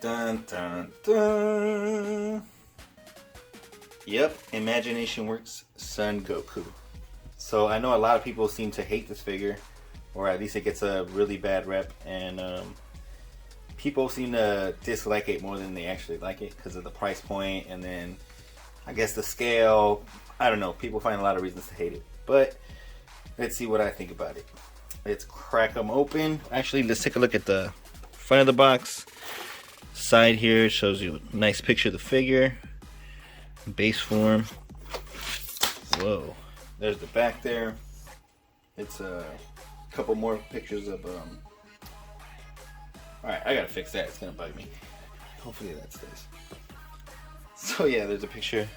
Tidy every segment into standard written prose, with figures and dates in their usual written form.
Dun, dun, dun. Yep, imagination works, Son Goku. So I know a lot of people seem to hate this figure, or at least it gets a really bad rep, and people seem to dislike it more than they actually like it because of the price point, and then I guess the scale. I don't know, people find a lot of reasons to hate it, but let's see what I think about it. Let's crack them open. Actually, let's take a look at the front of the box. Side here shows you a nice picture of the figure, base form. Whoa, there's the back there. It's a couple more pictures of alright, I gotta fix that, it's gonna bug me. Hopefully that stays. So yeah, there's a picture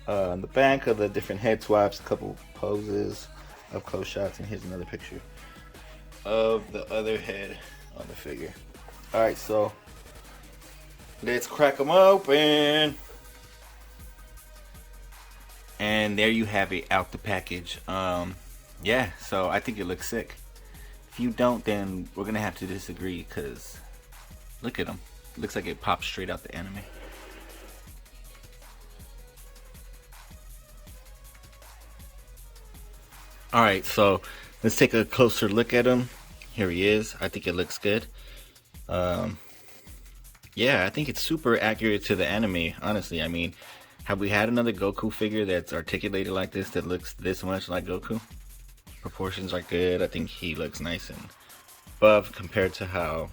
on the back of the different head swaps, a couple poses, up close shots, and here's another picture of the other head on the figure. Alright, so let's crack them open. And there you have it, out the package. Yeah, so I think it looks sick. If you don't, then we're gonna have to disagree, because look at him. Looks like it pops straight out the anime. Alright, so let's take a closer look at him. Here he is. I think it looks good. Yeah, I think it's super accurate to the anime, honestly. I mean, have we had another Goku figure that's articulated like this that looks this much like Goku? Proportions are good. I think he looks nice and buff compared to how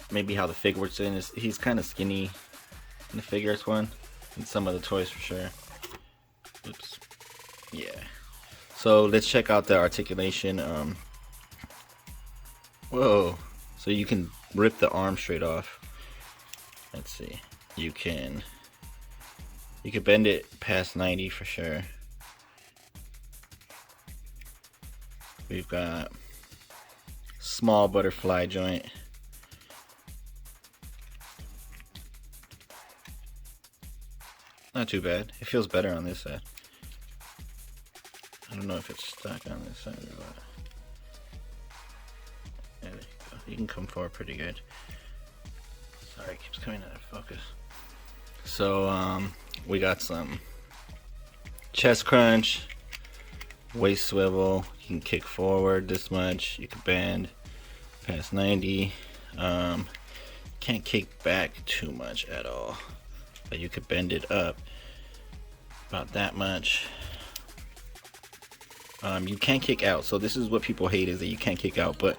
maybe how the figure works in. He's kind of skinny in the figures one, and some of the toys for sure. Oops. Yeah. So let's check out the articulation. Whoa. So you can rip the arm straight off. Let's see. You can bend it past 90 for sure. We've got small butterfly joint. Not too bad. It feels better on this side. I don't know if it's stuck on this side or what. There you go. You can come forward pretty good. Sorry, it keeps coming out of focus. So we got some chest crunch, waist swivel. You can kick forward this much. You can bend past 90. Can't kick back too much at all, but you could bend it up about that much. You can't kick out, so this is what people hate, is that you can't kick out. But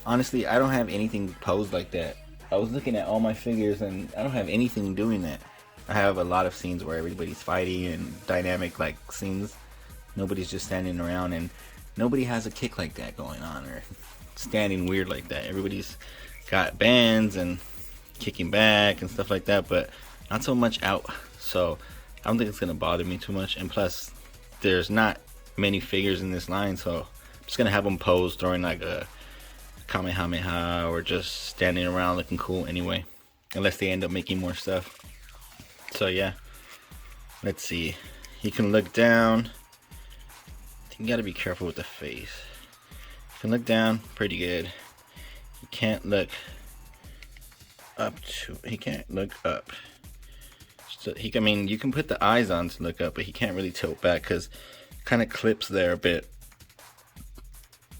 honestly, I don't have anything posed like that. I was looking at all my figures and I don't have anything doing that. I have a lot of scenes where everybody's fighting and dynamic like scenes. Nobody's just standing around, and nobody has a kick like that going on or standing weird like that. Everybody's got bands and kicking back and stuff like that, but not so much out. So I don't think it's gonna bother me too much. And plus, there's not many figures in this line, so I'm just gonna have them pose throwing like a Kamehameha or just standing around looking cool anyway, unless they end up making more stuff. So yeah, let's see. You can look down. You gotta be careful with the face. You can look down pretty good. You can't look up he can't look up. So I mean, you can put the eyes on to look up, but he can't really tilt back because kind of clips there a bit.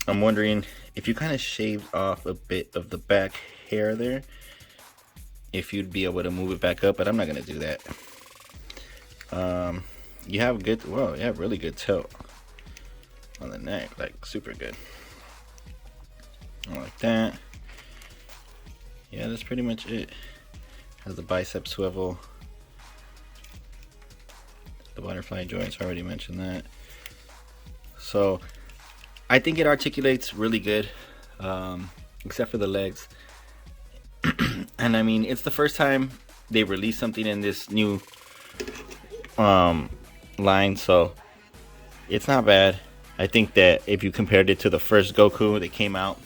I'm wondering if you kind of shaved off a bit of the back hair there, if you'd be able to move it back up, but I'm not gonna do that. You have good, whoa, you have really good tilt on the neck, like super good. Like that. Yeah, that's pretty much it. Has the bicep swivel, the butterfly joints, I already mentioned that. So I think it articulates really good, except for the legs. And I mean, it's the first time they released something in this new line, so it's not bad. I think that if you compared it to the first Goku that came out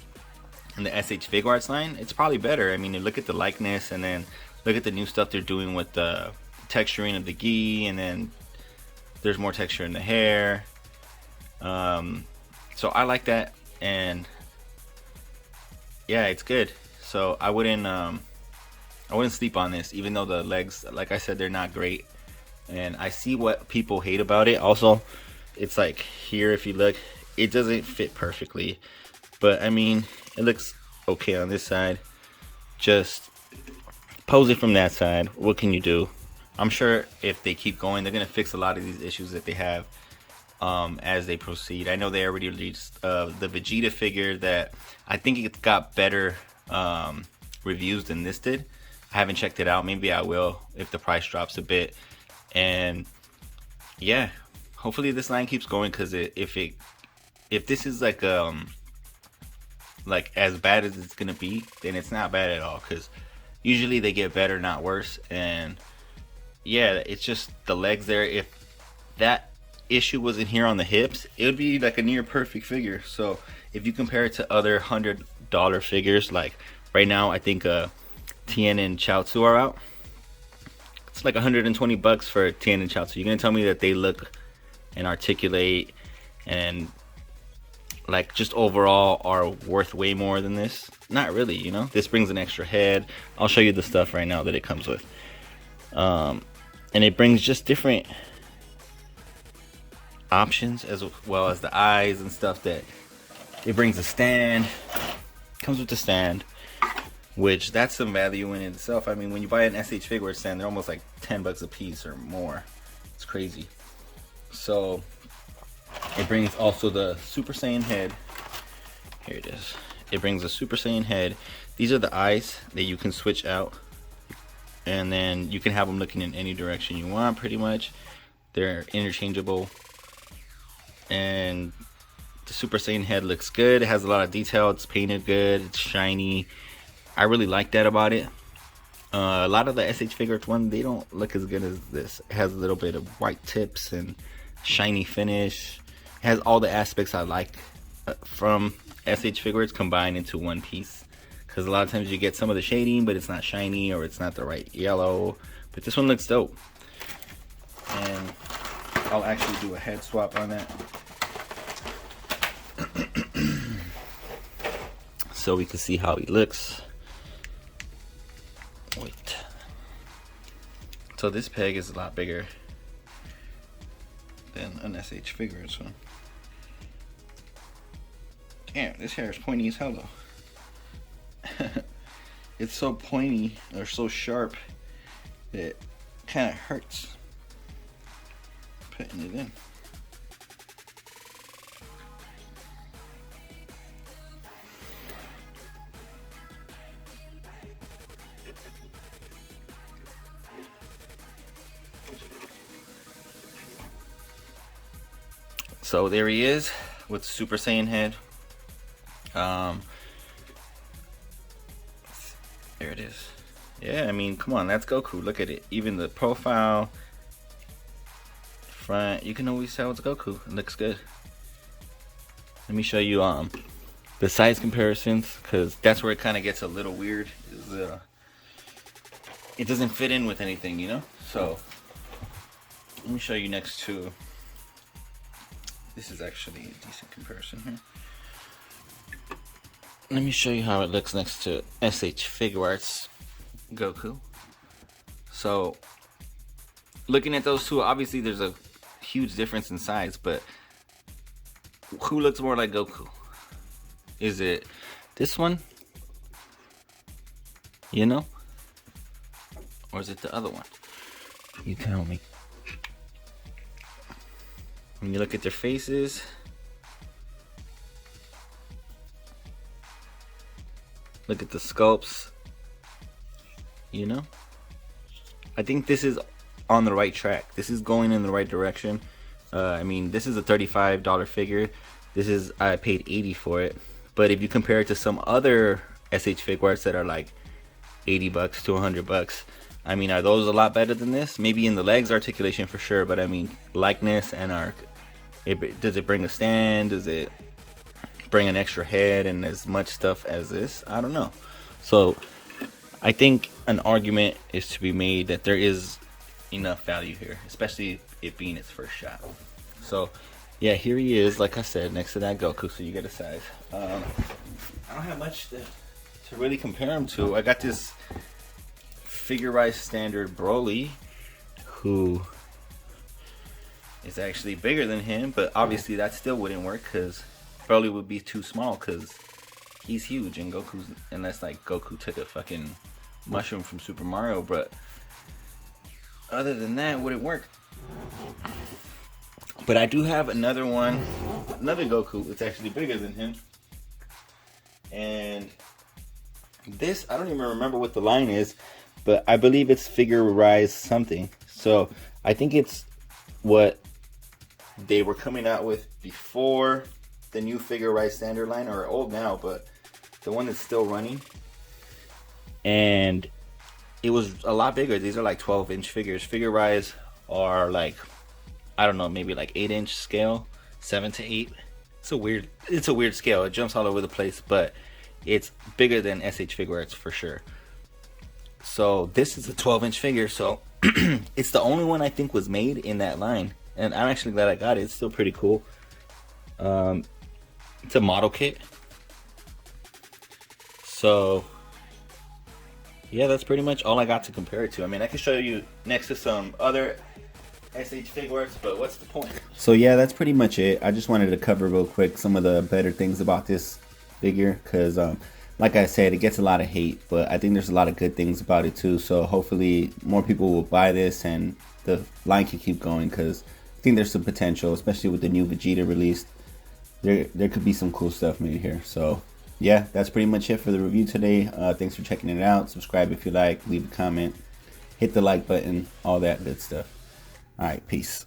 in the SH Figuarts line, it's probably better. I mean, look at the likeness, and then look at the new stuff they're doing with the texturing of the gi, and then there's more texture in the hair. So I like that, and yeah, it's good. So I wouldn't sleep on this, even though the legs, like I said, they're not great. And I see what people hate about it. Also, it's like here, if you look, it doesn't fit perfectly. But I mean, it looks okay on this side. Just pose it from that side. What can you do? I'm sure if they keep going, they're gonna fix a lot of these issues that they have as they proceed. I know they already released the Vegeta figure that I think it got better reviews than this did. I haven't checked it out. Maybe I will if the price drops a bit. And yeah, hopefully this line keeps going, because if this is like as bad as it's gonna be, then it's not bad at all, because usually they get better, not worse. And yeah, it's just the legs there. If that issue wasn't here on the hips, it would be like a near perfect figure. So if you compare it to other $100 figures, like right now I think Tien and Chaozu are out. It's like $120 for Tien and Chaozu. You're gonna tell me that they look and articulate and like just overall are worth way more than this? Not really, you know. This brings an extra head. I'll show you the stuff right now that it comes with, and it brings just different options as well as the eyes and stuff. That it brings a stand. Comes with the stand, which that's some value in itself. I mean, when you buy an SH figure stand, they're almost like $10 a piece or more. It's crazy. So it brings also the Super Saiyan head. Here it is. It brings a Super Saiyan head. These are the eyes that you can switch out, and then you can have them looking in any direction you want, pretty much. They're interchangeable. And the Super Saiyan head looks good. It has a lot of detail. It's painted good. It's shiny. I really like that about it. A lot of the SH figures one, they don't look as good as this. It has a little bit of white tips and shiny finish. It has all the aspects I like from SH figures combined into one piece. Because a lot of times you get some of the shading, but it's not shiny or it's not the right yellow. But this one looks dope. And I'll actually do a head swap on that. So we can see how he looks. Wait. So this peg is a lot bigger than an SH figure. So damn, this hair is pointy as hell though. It's so pointy or so sharp that it kind of hurts putting it in. So there he is with Super Saiyan head. There it is. Yeah, I mean, come on, that's Goku. Look at it. Even the profile, front, you can always tell it's Goku. It looks good. Let me show you the size comparisons, because that's where it kind of gets a little weird. It doesn't fit in with anything, you know. So let me show you next to. This is actually a decent comparison here. Let me show you how it looks next to SH Figure Arts Goku. So, looking at those two, obviously there's a huge difference in size, but who looks more like Goku? Is it this one? You know? Or is it the other one? You tell me. When you look at their faces, look at the sculpts, you know? I think this is on the right track. This is going in the right direction. I mean, this is a $35 figure. I paid $80 for it. But if you compare it to some other SH Figuarts that are like $80 to $100, I mean, are those a lot better than this? Maybe in the legs articulation for sure, but I mean, likeness and does it bring a stand? Does it bring an extra head and as much stuff as this? I don't know. So I think an argument is to be made that there is enough value here, especially it being its first shot. So yeah, here he is, like I said, next to that Goku, so you get a size. I don't have much to to really compare them to, I got this figure-rise standard Broly, who is actually bigger than him, but obviously that still wouldn't work because Broly would be too small because he's huge and Goku's, unless like Goku took a fucking mushroom from Super Mario, but other than that, it wouldn't work. But I do have another one, another Goku. It's actually bigger than him. And this, I don't even remember what the line is, but I believe it's figure-rise something. So I think it's what they were coming out with before the new figure-rise standard line, or old now, but the one that's still running. And it was a lot bigger. These are like 12-inch figures. Figure-rise are like, I don't know, maybe like 8-inch scale, 7 to 8. It's a weird scale. It jumps all over the place, but it's bigger than SH Figure Arts for sure. So this is a 12-inch figure, so it's the only one I think was made in that line, and I'm actually glad I got it. It's still pretty cool. It's a model kit. So yeah, that's pretty much all I got to compare it to. I mean, I can show you next to some other SH Figure Arts, but what's the point? So yeah, that's pretty much it. I just wanted to cover real quick some of the better things about this figure, because like I said, it gets a lot of hate, but I think there's a lot of good things about it too. So hopefully more people will buy this and the line can keep going, because I think there's some potential, especially with the new Vegeta released. There could be some cool stuff made here. So yeah, that's pretty much it for the review today. Thanks for checking it out. Subscribe if you like, leave a comment, hit the like button, all that good stuff. All right, peace.